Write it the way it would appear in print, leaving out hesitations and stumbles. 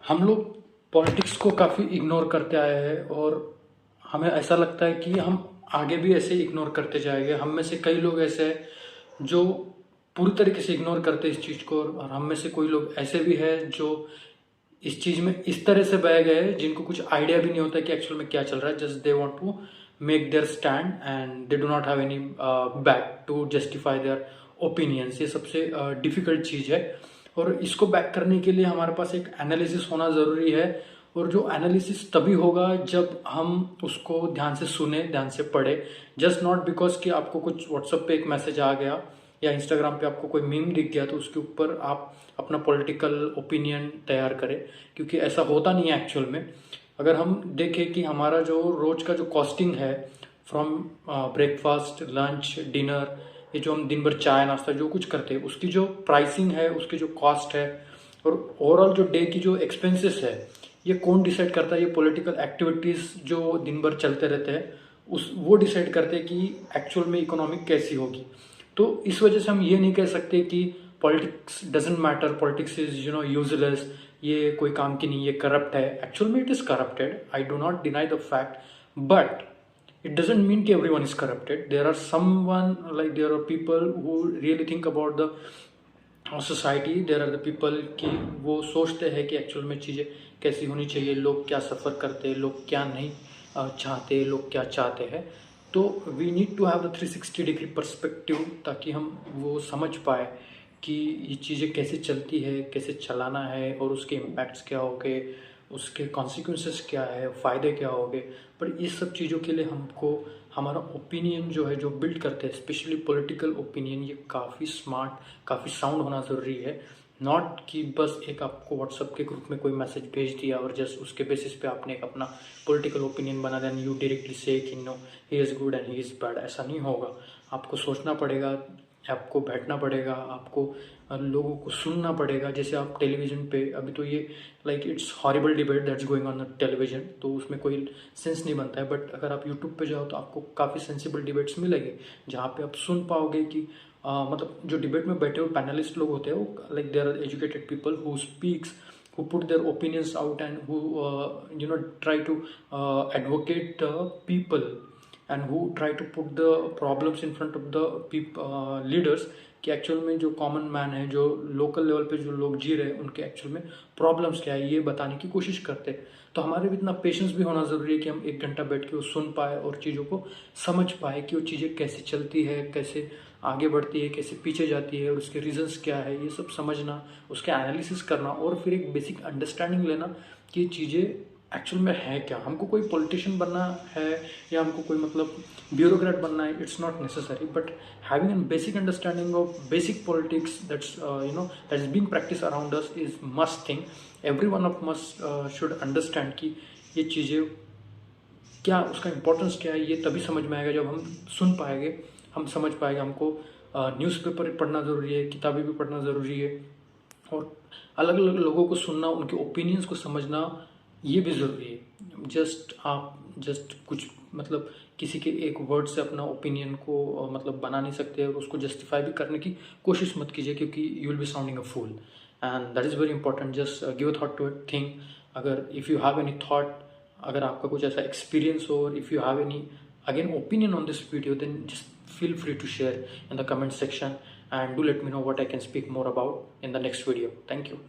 हम लोग पॉलिटिक्स को काफ़ी इग्नोर करते आए हैं और हमें ऐसा लगता है कि हम आगे भी ऐसे इग्नोर करते जाएंगे। हम में से कई लोग ऐसे हैं जो पूरी तरीके से इग्नोर करते इस चीज़ को, और हम में से कोई लोग ऐसे भी हैं जो इस चीज़ में इस तरह से बह गए जिनको कुछ आइडिया भी नहीं होता कि एक्चुअल में क्या चल रहा है। Just they want to make their stand and they do not have any back to justify their opinions. ये सबसे डिफिकल्ट चीज़ है और इसको बैक करने के लिए हमारे पास एक एनालिसिस होना ज़रूरी है। और जो एनालिसिस तभी होगा जब हम उसको ध्यान से सुने, ध्यान से पढ़े। जस्ट नॉट बिकॉज कि आपको कुछ व्हाट्सएप पे एक मैसेज आ गया या इंस्टाग्राम पे आपको कोई मीम दिख गया तो उसके ऊपर आप अपना पॉलिटिकल ओपिनियन तैयार करें, क्योंकि ऐसा होता नहीं है एक्चुअल में। अगर हम देखें कि हमारा जो रोज का जो कॉस्टिंग है फ्रॉम ब्रेकफास्ट, लंच, डिनर, ये जो हम दिन भर चाय नाश्ता जो कुछ करते हैं उसकी जो प्राइसिंग है, उसकी जो कॉस्ट है और ओवरऑल जो डे की जो एक्सपेंसेस है, ये कौन डिसाइड करता है? ये पॉलिटिकल एक्टिविटीज़ जो दिन भर चलते रहते हैं वो डिसाइड करते हैं कि एक्चुअल में इकोनॉमिक कैसी होगी। तो इस वजह से हम ये नहीं कह सकते कि politics doesn't matter, politics is useless, ये कोई काम की नहीं, ये करप्ट है। एक्चुअल में it is corrupted, I do not deny the fact, but it doesn't mean कि everyone is corrupted. There are someone, like there are people who really think about the society. There are the people कि वो सोचते हैं कि actual में चीज़ें कैसी होनी चाहिए, लोग क्या सफ़र करते हैं, लोग क्या नहीं चाहते, लोग क्या चाहते हैं। तो we need to have the 360 degree perspective, ताकि हम वो समझ पाए कि ये चीज़ें कैसे चलती है, कैसे चलाना है और उसके इम्पैक्ट्स क्या होंगे, उसके कॉन्सिक्वेंसेस क्या है, फ़ायदे क्या होंगे। पर इस सब चीज़ों के लिए हमको हमारा ओपिनियन जो है, जो बिल्ड करते हैं, स्पेशली पॉलिटिकल ओपिनियन, ये काफ़ी स्मार्ट, काफ़ी साउंड होना ज़रूरी है। नॉट कि बस एक आपको व्हाट्सएप के ग्रुप में कोई मैसेज भेज दिया और जस्ट उसके बेसिस पे आपने एक अपना पॉलिटिकल ओपिनियन बना देन यू डायरेक्टली से कि no he is good and he is bad. ऐसा नहीं होगा। आपको सोचना पड़ेगा, आपको बैठना पड़ेगा, आपको लोगों को सुनना पड़ेगा। जैसे आप टेलीविज़न पे अभी तो ये like it's horrible debate that's going on television, तो उसमें कोई सेंस नहीं बनता है। बट अगर आप यूट्यूब पे जाओ तो आपको काफ़ी सेंसिबल डिबेट्स मिलेंगे जहाँ पे आप सुन पाओगे कि मतलब जो डिबेट में बैठे हुए पैनलिस्ट लोग होते हैं वो like there are educated people who speaks, who put their opinions out and who try to advocate the people and who try to put the problems in front of the leaders कि actual में जो common man है, जो local level पे जो लोग जी रहे हैं, उनके एक्चुअल में प्रॉब्लम्स क्या है ये बताने की कोशिश करते हैं। तो हमारे भी इतना पेशेंस भी होना ज़रूरी है कि हम 1 घंटा बैठ के वो सुन पाए और चीज़ों को समझ पाए कि वो चीज़ें कैसे चलती है, कैसे आगे बढ़ती है, कैसे पीछे जाती है और उसके रीजंस क्या है, ये सब समझना, उसका एनालिसिस करना और फिर एक बेसिक अंडरस्टैंडिंग लेना कि ये चीज़ें एक्चुअल में है क्या। हमको कोई पॉलिटिशियन बनना है या हमको कोई मतलब ब्यूरोक्रेट बनना है, it's not necessary, but having an basic understanding of basic politics that's that is being practice around us is must thing. Every one of must should understand कि ये चीज़ें क्या, उसका इम्पोर्टेंस क्या है। ये तभी समझ में आएगा जब हम सुन पाएंगे, हम समझ पाएंगे। हमको न्यूज़पेपर पढ़ना ज़रूरी है, किताबें भी पढ़ना ज़रूरी है और अलग अलग लोगों को सुनना, उनके ओपिनियंस को समझना ये भी ज़रूरी है। जस्ट कुछ मतलब किसी के एक वर्ड से अपना ओपिनियन को मतलब बना नहीं सकते और उसको जस्टिफाई भी करने की कोशिश मत कीजिए, क्योंकि you will be sounding a fool and that is very important. Just give a thought to it, think. अगर if you have any thought, अगर आपका कुछ ऐसा एक्सपीरियंस हो और if you have any again opinion on this video, then just feel free to share in the comment section and do let me know what I can speak more about in the next video. Thank you.